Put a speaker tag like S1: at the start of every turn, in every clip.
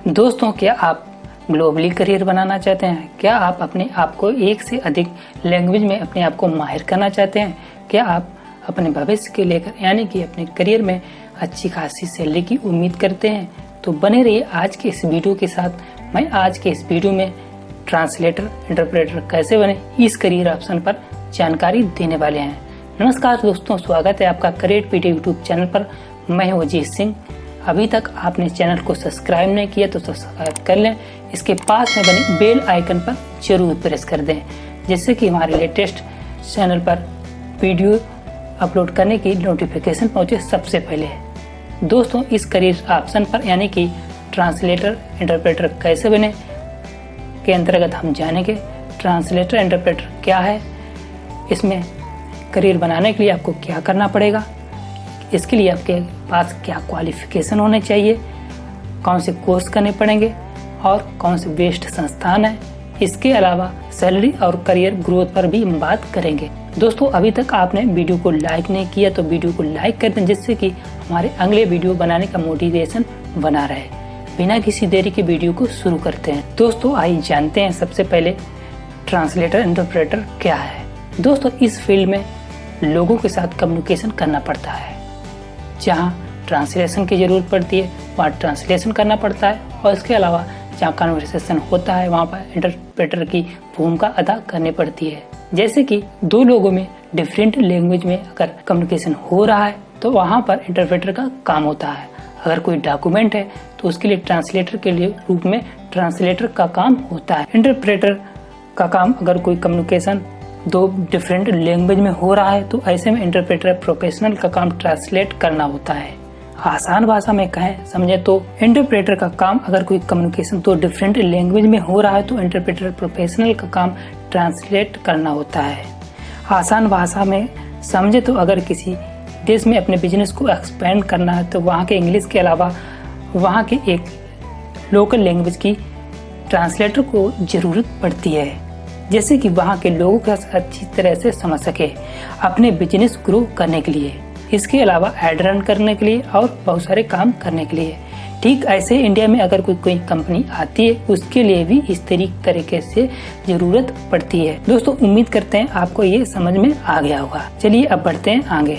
S1: दोस्तों, क्या आप ग्लोबली करियर बनाना चाहते हैं? क्या आप अपने आप को एक से अधिक लैंग्वेज में अपने आप को माहिर करना चाहते हैं? क्या आप अपने भविष्य के लेकर यानी कि अपने करियर में अच्छी खासी सैलरी की उम्मीद करते हैं? तो बने रहिए आज के इस वीडियो के साथ। मैं आज के इस वीडियो में ट्रांसलेटर इंटरप्रेटर कैसे बने इस करियर ऑप्शन पर जानकारी देने वाले हैं। नमस्कार दोस्तों, स्वागत है आपका करियर पीटी यूट्यूब चैनल पर। मैं हूं अजीत सिंह। अभी तक आपने चैनल को सब्सक्राइब नहीं किया तो सब्सक्राइब कर लें। इसके पास में बने बेल आइकन पर जरूर प्रेस कर दें, जिससे कि हमारे लेटेस्ट चैनल पर वीडियो अपलोड करने की नोटिफिकेशन पहुंचे सबसे पहले। दोस्तों, इस करियर ऑप्शन पर यानी कि ट्रांसलेटर इंटरप्रेटर कैसे बने के अंतर्गत हम जानेंगे ट्रांसलेटर इंटरप्रेटर क्या है, इसमें करियर बनाने के लिए आपको क्या करना पड़ेगा, इसके लिए आपके पास क्या क्वालिफिकेशन होने चाहिए, कौन से कोर्स करने पड़ेंगे और कौन से बेस्ट संस्थान है। इसके अलावा सैलरी और करियर ग्रोथ पर भी हम बात करेंगे। दोस्तों, अभी तक आपने वीडियो को लाइक नहीं किया तो वीडियो को लाइक कर दें, जिससे कि हमारे अगले वीडियो बनाने का मोटिवेशन बना रहे। बिना किसी देरी के वीडियो को शुरू करते हैं। दोस्तों, आइए जानते हैं सबसे पहले ट्रांसलेटर इंटरप्रेटर क्या है। दोस्तों, इस फील्ड में लोगों के साथ कम्युनिकेशन करना पड़ता है। जहाँ ट्रांसलेशन की जरूरत पड़ती है वहाँ ट्रांसलेशन करना पड़ता है, और इसके अलावा जहाँ कन्वर्सेशन होता है वहाँ पर इंटरप्रेटर की भूमिका अदा करनी पड़ती है। जैसे कि दो लोगों में डिफरेंट लैंग्वेज में अगर कम्युनिकेशन हो रहा है तो वहाँ पर इंटरप्रेटर का काम होता है। अगर कोई डॉक्यूमेंट है तो उसके लिए ट्रांसलेटर के लिए रूप में ट्रांसलेटर का काम होता है। इंटरप्रेटर का काम अगर कोई कम्युनिकेशन दो डिफरेंट लैंग्वेज में हो रहा है तो ऐसे में इंटरप्रेटर प्रोफेशनल का काम ट्रांसलेट करना होता है। आसान भाषा में कहें समझे तो इंटरप्रेटर का काम अगर कोई कम्युनिकेशन दो डिफरेंट लैंग्वेज में हो रहा है तो इंटरप्रेटर प्रोफेशनल का काम ट्रांसलेट करना होता है। आसान भाषा में समझे तो अगर किसी देश में अपने बिजनेस को एक्सपेंड करना है तो वहाँ के इंग्लिश के अलावा वहाँ के एक लोकल लैंग्वेज की ट्रांसलेटर को जरूरत पड़ती है, जैसे कि वहाँ के लोगों का अच्छी तरह से समझ सके अपने बिजनेस ग्रो करने के लिए, इसके अलावा एड रन करने के लिए और बहुत सारे काम करने के लिए। ठीक ऐसे इंडिया में अगर कोई कंपनी आती है उसके लिए भी इस तरीके से जरूरत पड़ती है। दोस्तों, उम्मीद करते हैं आपको ये समझ में आ गया होगा। चलिए अब बढ़ते हैं आगे।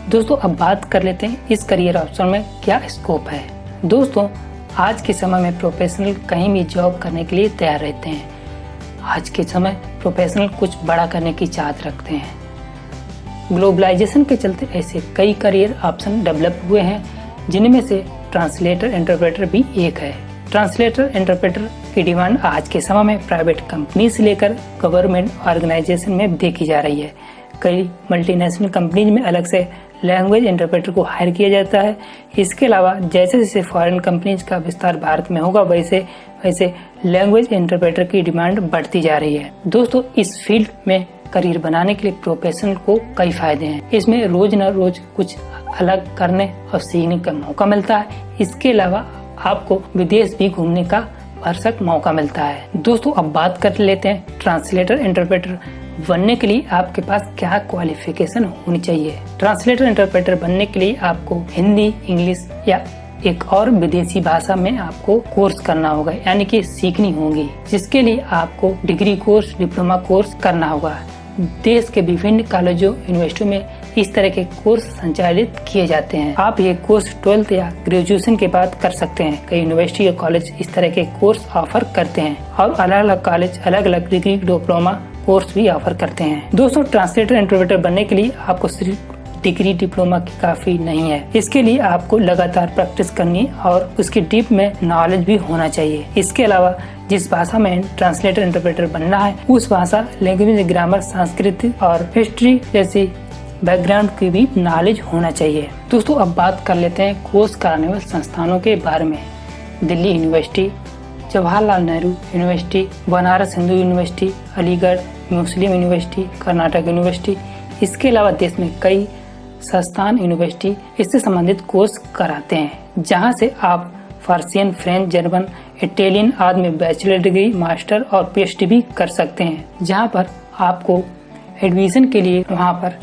S1: दोस्तों, अब बात कर लेते हैं इस करियर ऑप्शन में क्या स्कोप है। दोस्तों, आज के समय में प्रोफेशनल कहीं भी जॉब करने के लिए तैयार रहते हैं। आज के समय प्रोफेशनल कुछ बड़ा करने की चाहत रखते हैं। ग्लोबलाइजेशन के चलते ऐसे कई करियर ऑप्शन डेवलप हुए हैं, जिनमें से ट्रांसलेटर इंटरप्रेटर भी एक है। ट्रांसलेटर इंटरप्रेटर की डिमांड आज के समय में प्राइवेट कंपनी से लेकर गवर्नमेंट ऑर्गेनाइजेशन में देखी जा रही है। कई मल्टीनेशनल कंपनीज में अलग से लैंग्वेज इंटरप्रेटर को हायर किया जाता है। इसके अलावा जैसे जैसे फॉरेन कंपनीज का विस्तार भारत में होगा वैसे वैसे लैंग्वेज इंटरप्रेटर की डिमांड बढ़ती जा रही है। दोस्तों, इस फील्ड में करियर बनाने के लिए प्रोफेशनल को कई फायदे हैं। इसमें रोज न रोज कुछ अलग करने और सीखने का मौका मिलता है। इसके अलावा आपको विदेश भी घूमने का भरसक मौका मिलता है। दोस्तों, अब बात कर लेते हैं ट्रांसलेटर इंटरप्रेटर बनने के लिए आपके पास क्या क्वालिफिकेशन होनी चाहिए। ट्रांसलेटर इंटरप्रेटर बनने के लिए आपको हिंदी, इंग्लिश या एक और विदेशी भाषा में आपको कोर्स करना होगा, यानी कि सीखनी होगी, जिसके लिए आपको डिग्री कोर्स, डिप्लोमा कोर्स करना होगा। देश के विभिन्न कॉलेजों, यूनिवर्सिटियों में इस तरह के कोर्स संचालित किए जाते हैं। आप ये कोर्स 12th या ग्रेजुएशन के बाद कर सकते हैं। कई यूनिवर्सिटी या कॉलेज इस तरह के कोर्स ऑफर करते हैं और अलग अलग कॉलेज अलग अलग डिग्री, डिप्लोमा कोर्स भी ऑफर करते हैं। दोस्तों, ट्रांसलेटर इंटरप्रेटर बनने के लिए आपको सिर्फ डिग्री, डिप्लोमा की काफी नहीं है। इसके लिए आपको लगातार प्रैक्टिस करनी और उसकी डीप में नॉलेज भी होना चाहिए। इसके अलावा जिस भाषा में ट्रांसलेटर इंटरप्रेटर बनना है उस भाषा, लैंग्वेज, ग्रामर, संस्कृति और हिस्ट्री जैसी बैकग्राउंड की भी नॉलेज होना चाहिए। दोस्तों, अब बात कर लेते हैं कोर्स कराने वाले संस्थानों के बारे में। Delhi university, Jawaharlal Nehru university, Banaras Hindu university, Aligarh Muslim university, Karnataka university. इसके अलावा देश में कई संस्थान, यूनिवर्सिटी इससे संबंधित कोर्स कराते हैं, जहां से आप पर्शियन, फ्रेंच, जर्मन, इटालियन आदि में बैचलर डिग्री, मास्टर और पीएचडी भी कर सकते हैं। जहां पर आपको एडमिशन के लिए वहां पर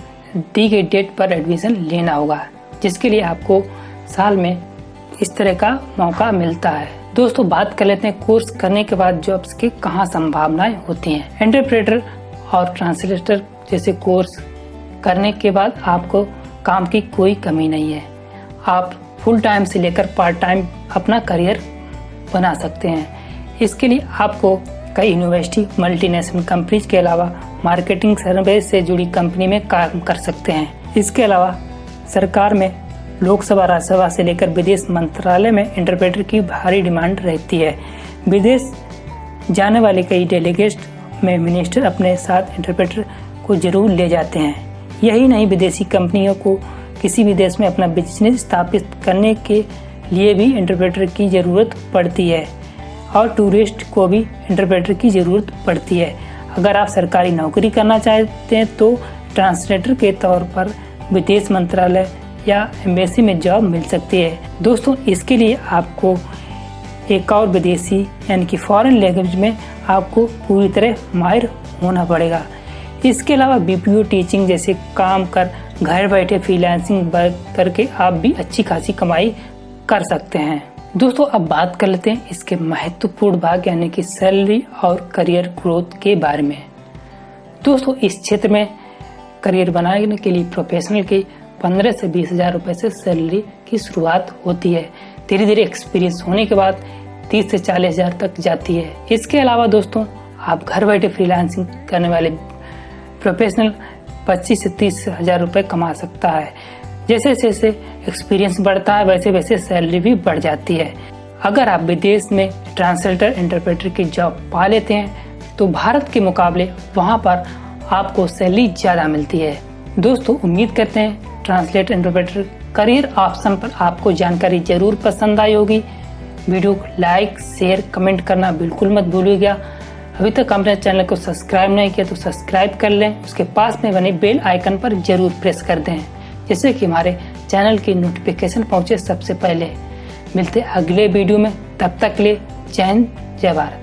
S1: दी गई डेट पर एडमिशन लेना होगा, जिसके लिए आपको साल में इस तरह का मौका मिलता है। दोस्तों बात कर लेते हैं कोर्स करने के बाद जॉब्स की कहाँ संभावनाएं होती हैं। इंटरप्रेटर और ट्रांसलेटर जैसे कोर्स करने के बाद आपको काम की कोई कमी नहीं है। आप फुल टाइम से लेकर पार्ट टाइम अपना करियर बना सकते हैं। इसके लिए आपको कई यूनिवर्सिटी, मल्टीनेशनल कंपनीज के अलावा मार्केटिंग सर्विस से जुड़ी कंपनी में काम कर सकते हैं। इसके अलावा सरकार में लोकसभा, राज्यसभा से लेकर विदेश मंत्रालय में इंटरप्रेटर की भारी डिमांड रहती है। विदेश जाने वाले कई डेलीगेट्स में मिनिस्टर अपने साथ इंटरप्रेटर को जरूर ले जाते हैं। यही नहीं, विदेशी कंपनियों को किसी भी देश में अपना बिजनेस स्थापित करने के लिए भी इंटरप्रेटर की ज़रूरत पड़ती है और टूरिस्ट को भी इंटरप्रेटर की ज़रूरत पड़ती है। अगर आप सरकारी नौकरी करना चाहते हैं तो ट्रांसलेटर के तौर पर विदेश मंत्रालय या एम्बेसी में जॉब मिल सकती है। दोस्तों इसके लिए आपको एक और विदेशी यानी कि फॉरेन लैंग्वेज में आपको पूरी तरह माहिर होना पड़ेगा। इसके अलावा बीपीओ टीचिंग जैसे काम कर घर बैठे फ्रीलांसिंग वर्क करके आप भी अच्छी खासी कमाई कर सकते हैं। दोस्तों अब बात कर लेते हैं इसके महत्वपूर्ण भाग यानी कि सैलरी और करियर ग्रोथ के बारे में। दोस्तों इस क्षेत्र में करियर बनाने के लिए प्रोफेशनल की 15 से 20 हज़ार रुपये से सैलरी की शुरुआत होती है। धीरे धीरे एक्सपीरियंस होने के बाद 30 से 40 हज़ार तक जाती है। इसके अलावा दोस्तों आप घर बैठे फ्रीलांसिंग करने वाले प्रोफेशनल 25 से 30 हज़ार रुपये कमा सकता है। जैसे जैसे एक्सपीरियंस बढ़ता है वैसे वैसे सैलरी भी बढ़ जाती है। अगर आप विदेश में ट्रांसलेटर, इंटरप्रेटर की जॉब पा लेते हैं तो भारत के मुकाबले वहां पर आपको सैलरी ज़्यादा मिलती है। दोस्तों उम्मीद करते हैं ट्रांसलेटर, इंटरप्रेटर करियर ऑप्शन पर आपको जानकारी जरूर पसंद आई होगी। वीडियो को लाइक, शेयर, कमेंट करना बिल्कुल मत भूलिएगा। अभी तक आपने चैनल को सब्सक्राइब नहीं किया तो सब्सक्राइब कर लें। उसके पास में बने बेल आइकन पर जरूर प्रेस कर दें जिससे कि हमारे चैनल की नोटिफिकेशन पहुंचे सबसे पहले। मिलते अगले वीडियो में, तब तक ले जय हिंद, जय भारत।